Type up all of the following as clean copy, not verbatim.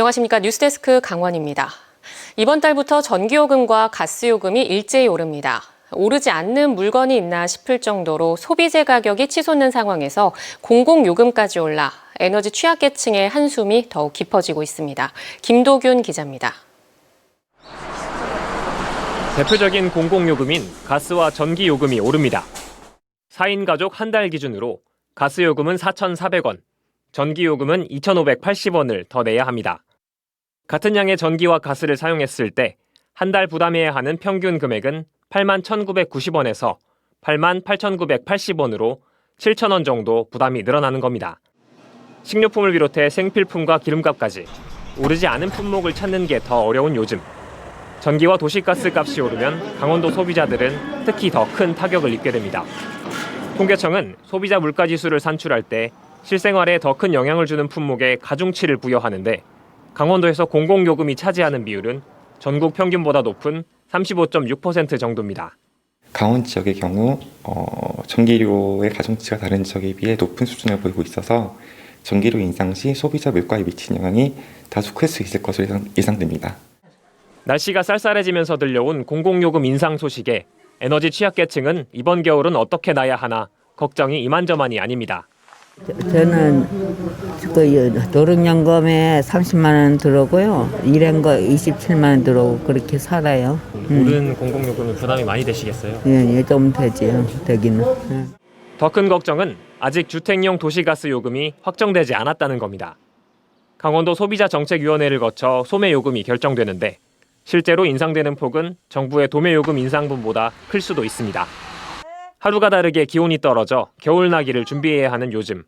안녕하십니까. 뉴스데스크 강원입니다. 이번 달부터 전기요금과 가스요금이 일제히 오릅니다. 오르지 않는 물건이 있나 싶을 정도로 소비재 가격이 치솟는 상황에서 공공요금까지 올라 에너지 취약계층의 한숨이 더욱 깊어지고 있습니다. 김도균 기자입니다. 대표적인 공공요금인 가스와 전기요금이 오릅니다. 4인 가족 한 달 기준으로 가스요금은 4,400원, 전기요금은 2,580원을 더 내야 합니다. 같은 양의 전기와 가스를 사용했을 때 한 달 부담해야 하는 평균 금액은 81,990원에서 88,980원으로 7,000원 정도 부담이 늘어나는 겁니다. 식료품을 비롯해 생필품과 기름값까지 오르지 않은 품목을 찾는 게 더 어려운 요즘. 전기와 도시가스 값이 오르면 강원도 소비자들은 특히 더 큰 타격을 입게 됩니다. 통계청은 소비자 물가지수를 산출할 때 실생활에 더 큰 영향을 주는 품목에 가중치를 부여하는데 강원도에서 공공요금이 차지하는 비율은 전국 평균보다 높은 35.6% 정도입니다. 강원 지역의 경우 전기료의 가중치가 다른 지역에 비해 높은 수준을 보이고 있어서 전기료 인상 시 소비자 물가에 미친 영향이 다소 클 수 있을 것으로 예상됩니다. 날씨가 쌀쌀해지면서 들려온 공공요금 인상 소식에 에너지 취약계층은 이번 겨울은 어떻게 나야 하나 걱정이 이만저만이 아닙니다. 저는 노령연금에 30만 원 들어오고요. 일한 거 27만 원 들어오고 그렇게 살아요. 오른 공공요금은 부담이 많이 되시겠어요? 예, 좀 되지요. 되기는. 더 큰 걱정은 아직 주택용 도시가스 요금이 확정되지 않았다는 겁니다. 강원도 소비자정책위원회를 거쳐 소매요금이 결정되는데 실제로 인상되는 폭은 정부의 도매요금 인상분보다 클 수도 있습니다. 하루가 다르게 기온이 떨어져 겨울나기를 준비해야 하는 요즘.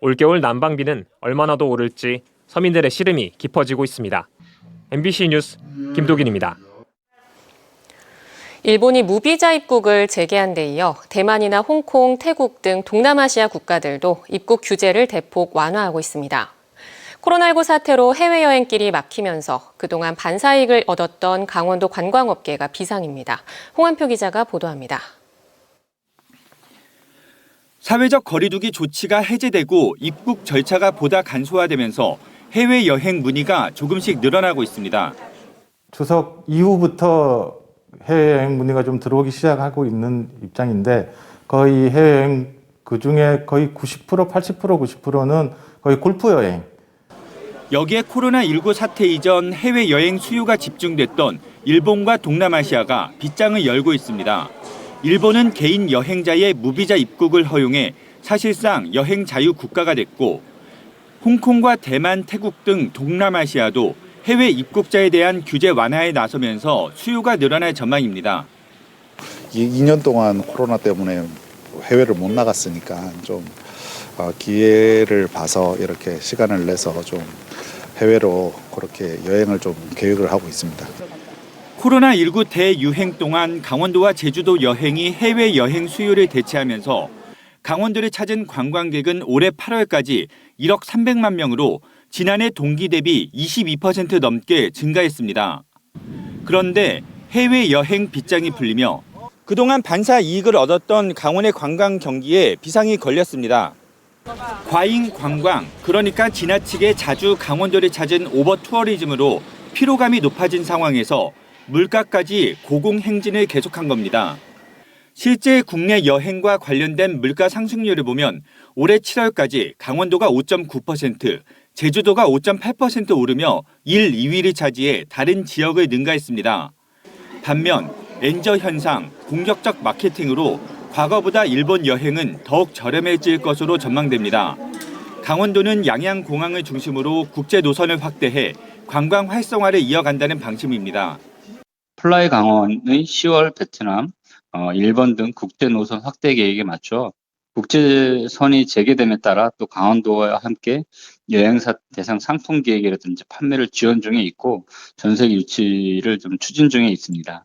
올겨울 난방비는 얼마나 더 오를지 서민들의 시름이 깊어지고 있습니다. MBC 뉴스 김도균입니다. 일본이 무비자 입국을 재개한 데 이어 대만이나 홍콩, 태국 등 동남아시아 국가들도 입국 규제를 대폭 완화하고 있습니다. 코로나19 사태로 해외여행길이 막히면서 그동안 반사이익을 얻었던 강원도 관광업계가 비상입니다. 홍한표 기자가 보도합니다. 사회적 거리두기 조치가 해제되고 입국 절차가 보다 간소화되면서 해외여행 문의가 조금씩 늘어나고 있습니다. 추석 이후부터 해외여행 문의가 좀 들어오기 시작하고 있는 입장인데 거의 해외여행 그중에 거의 90%, 80%, 90%는 거의 골프여행. 여기에 코로나19 사태 이전 해외여행 수요가 집중됐던 일본과 동남아시아가 빗장을 열고 있습니다. 일본은 개인 여행자의 무비자 입국을 허용해 사실상 여행 자유 국가가 됐고 홍콩과 대만, 태국 등 동남아시아도 해외 입국자에 대한 규제 완화에 나서면서 수요가 늘어날 전망입니다. 2년 동안 코로나 때문에 해외를 못 나갔으니까 좀 기회를 봐서 이렇게 시간을 내서 좀 해외로 그렇게 여행을 좀 계획을 하고 있습니다. 코로나19 대유행 동안 강원도와 제주도 여행이 해외여행 수요를 대체하면서 강원도를 찾은 관광객은 올해 8월까지 1억 300만 명으로 지난해 동기 대비 22% 넘게 증가했습니다. 그런데 해외여행 빗장이 풀리며 그동안 반사 이익을 얻었던 강원의 관광 경기에 비상이 걸렸습니다. 과잉 관광, 그러니까 지나치게 자주 강원도를 찾은 오버 투어리즘으로 피로감이 높아진 상황에서 물가까지 고공행진을 계속한 겁니다. 실제 국내 여행과 관련된 물가 상승률을 보면 올해 7월까지 강원도가 5.9%, 제주도가 5.8% 오르며 1, 2위를 차지해 다른 지역을 능가했습니다. 반면 엔저 현상, 공격적 마케팅으로 과거보다 일본 여행은 더욱 저렴해질 것으로 전망됩니다. 강원도는 양양공항을 중심으로 국제 노선을 확대해 관광 활성화를 이어간다는 방침입니다. 플라이 강원의 10월 베트남, 일본 등 국제 노선 확대 계획에 맞춰 국제선이 재개됨에 따라 또 강원도와 함께 여행사 대상 상품 계획이라든지 판매를 지원 중에 있고 전세 유치를 좀 추진 중에 있습니다.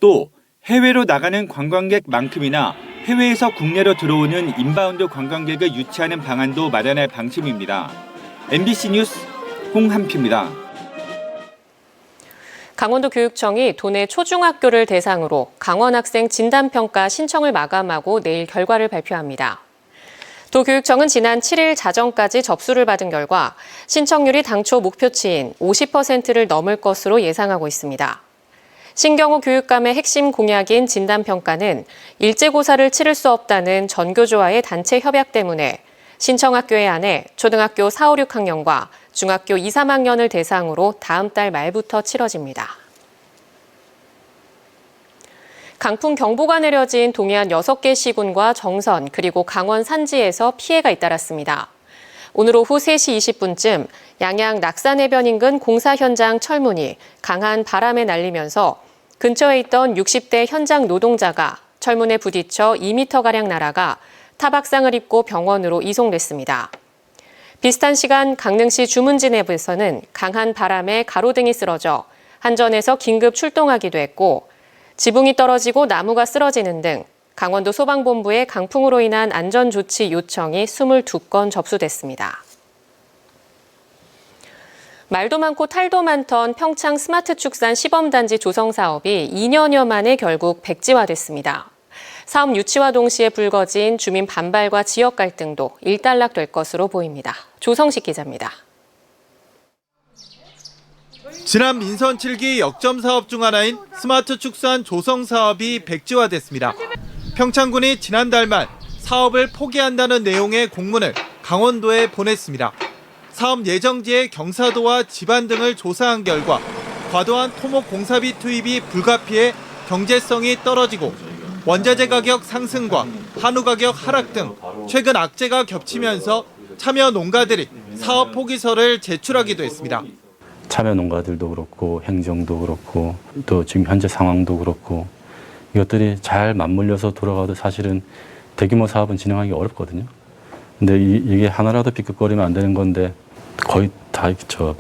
또 해외로 나가는 관광객만큼이나 해외에서 국내로 들어오는 인바운드 관광객을 유치하는 방안도 마련할 방침입니다. MBC 뉴스 홍한표입니다. 강원도교육청이 도내 초중학교를 대상으로 강원 학생 진단평가 신청을 마감하고 내일 결과를 발표합니다. 도교육청은 지난 7일 자정까지 접수를 받은 결과 신청률이 당초 목표치인 50%를 넘을 것으로 예상하고 있습니다. 신경호 교육감의 핵심 공약인 진단평가는 일제고사를 치를 수 없다는 전교조와의 단체 협약 때문에 신청학교에 한해 초등학교 4, 5, 6학년과 중학교 2, 3학년을 대상으로 다음 달 말부터 치러집니다. 강풍 경보가 내려진 동해안 6개 시군과 정선 그리고 강원 산지에서 피해가 잇따랐습니다. 오늘 오후 3시 20분쯤 양양 낙산해변 인근 공사 현장 철문이 강한 바람에 날리면서 근처에 있던 60대 현장 노동자가 철문에 부딪혀 2m가량 날아가 타박상을 입고 병원으로 이송됐습니다. 비슷한 시간 강릉시 주문진읍에서는 강한 바람에 가로등이 쓰러져 한전에서 긴급 출동하기도 했고 지붕이 떨어지고 나무가 쓰러지는 등 강원도 소방본부의 강풍으로 인한 안전조치 요청이 22건 접수됐습니다. 말도 많고 탈도 많던 평창 스마트 축산 시범단지 조성 사업이 2년여 만에 결국 백지화됐습니다. 사업 유치와 동시에 불거진 주민 반발과 지역 갈등도 일단락될 것으로 보입니다. 조성식 기자입니다. 지난 민선 7기 역점 사업 중 하나인 스마트 축산 조성 사업이 백지화됐습니다. 평창군이 지난달 말 사업을 포기한다는 내용의 공문을 강원도에 보냈습니다. 사업 예정지의 경사도와 지반 등을 조사한 결과 과도한 토목 공사비 투입이 불가피해 경제성이 떨어지고 원자재 가격 상승과 한우 가격 하락 등 최근 악재가 겹치면서 참여 농가들이 사업 포기서를 제출하기도 했습니다. 참여 농가들도 그렇고 행정도 그렇고 또 지금 현재 상황도 그렇고 이것들이 잘 맞물려서 돌아가도 사실은 대규모 사업은 진행하기 어렵거든요. 근데 이게 하나라도 삐끗거리면 안 되는 건데 거의 다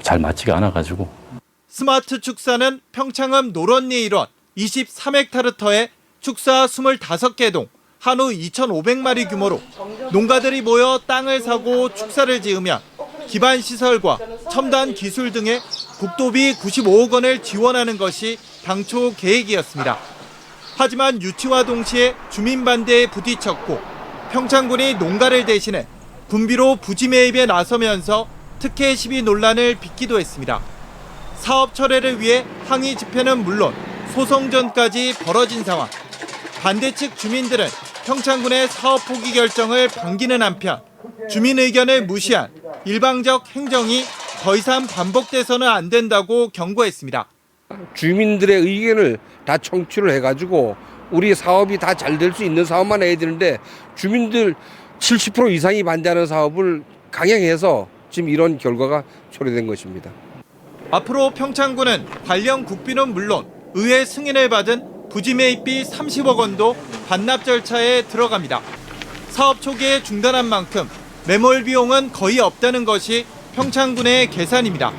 잘 맞지가 않아가지고. 스마트 축사는 평창읍 노런리 일원 23헥타르터에 축사 25개 동 한우 2,500마리 규모로 농가들이 모여 땅을 사고 축사를 지으면 기반 시설과 첨단 기술 등의 국도비 95억 원을 지원하는 것이 당초 계획이었습니다. 하지만 유치와 동시에 주민 반대에 부딪혔고 평창군이 농가를 대신해 군비로 부지 매입에 나서면서 특혜 시비 논란을 빚기도 했습니다. 사업 철회를 위해 항의 집회는 물론 소송전까지 벌어진 상황. 반대 측 주민들은 평창군의 사업 포기 결정을 반기는 한편 주민 의견을 무시한 일방적 행정이 더 이상 반복돼서는 안 된다고 경고했습니다. 주민들의 의견을 다 청취를 해가지고 우리 사업이 다 잘 될 수 있는 사업만 해야 되는데 주민들 70% 이상이 반대하는 사업을 강행해서 지금 이런 결과가 초래된 것입니다. 앞으로 평창군은 관련 국비는 물론 의회 승인을 받은 부지 매입비 30억 원도 반납 절차에 들어갑니다. 사업 초기에 중단한 만큼 매몰 비용은 거의 없다는 것이 평창군의 계산입니다.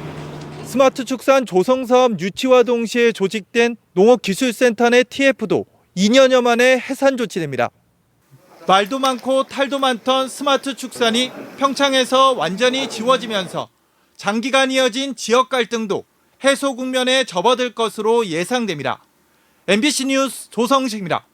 스마트 축산 조성 사업 유치와 동시에 조직된 농업기술센터 내 TF도 2년여 만에 해산 조치됩니다. 말도 많고 탈도 많던 스마트 축산이 평창에서 완전히 지워지면서 장기간 이어진 지역 갈등도 해소 국면에 접어들 것으로 예상됩니다. MBC 뉴스 조성식입니다.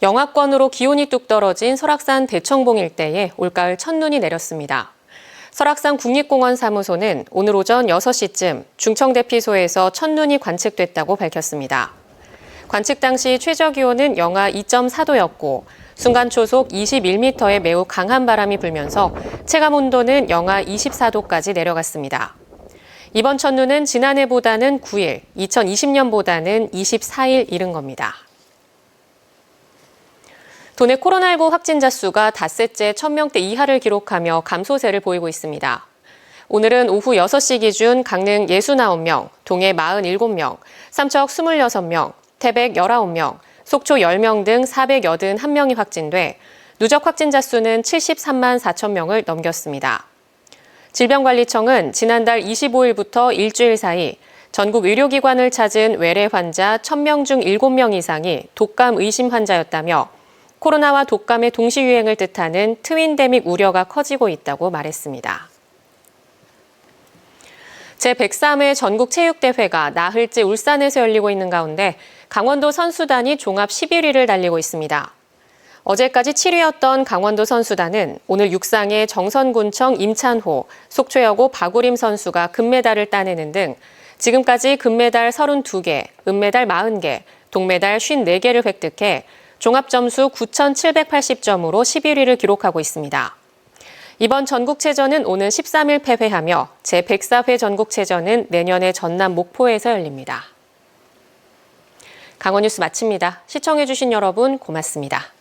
영하권으로 기온이 뚝 떨어진 설악산 대청봉 일대에 올가을 첫눈이 내렸습니다. 설악산 국립공원 사무소는 오늘 오전 6시쯤 중청대피소에서 첫눈이 관측됐다고 밝혔습니다. 관측 당시 최저기온은 영하 2.4도였고 순간 초속 21m의 매우 강한 바람이 불면서 체감온도는 영하 24도까지 내려갔습니다. 이번 첫눈은 지난해보다는 9일, 2020년보다는 24일 이른 겁니다. 도내 코로나19 확진자 수가 닷새째 1000명대 이하를 기록하며 감소세를 보이고 있습니다. 오늘은 오후 6시 기준 강릉 69명, 동해 47명, 삼척 26명, 태백 19명, 속초 10명 등 481명이 확진돼 누적 확진자 수는 73만 4천 명을 넘겼습니다. 질병관리청은 지난달 25일부터 일주일 사이 전국 의료기관을 찾은 외래 환자 1000명 중 7명 이상이 독감 의심 환자였다며 코로나와 독감의 동시유행을 뜻하는 트윈데믹 우려가 커지고 있다고 말했습니다. 제103회 전국체육대회가 나흘째 울산에서 열리고 있는 가운데 강원도 선수단이 종합 11위를 달리고 있습니다. 어제까지 7위였던 강원도 선수단은 오늘 육상의 정선군청 임찬호, 속초여고 박우림 선수가 금메달을 따내는 등 지금까지 금메달 32개, 은메달 40개, 동메달 54개를 획득해 종합점수 9,780점으로 11위를 기록하고 있습니다. 이번 전국체전은 오는 13일 폐회하며 제104회 전국체전은 내년에 전남 목포에서 열립니다. 강원뉴스 마칩니다. 시청해주신 여러분 고맙습니다.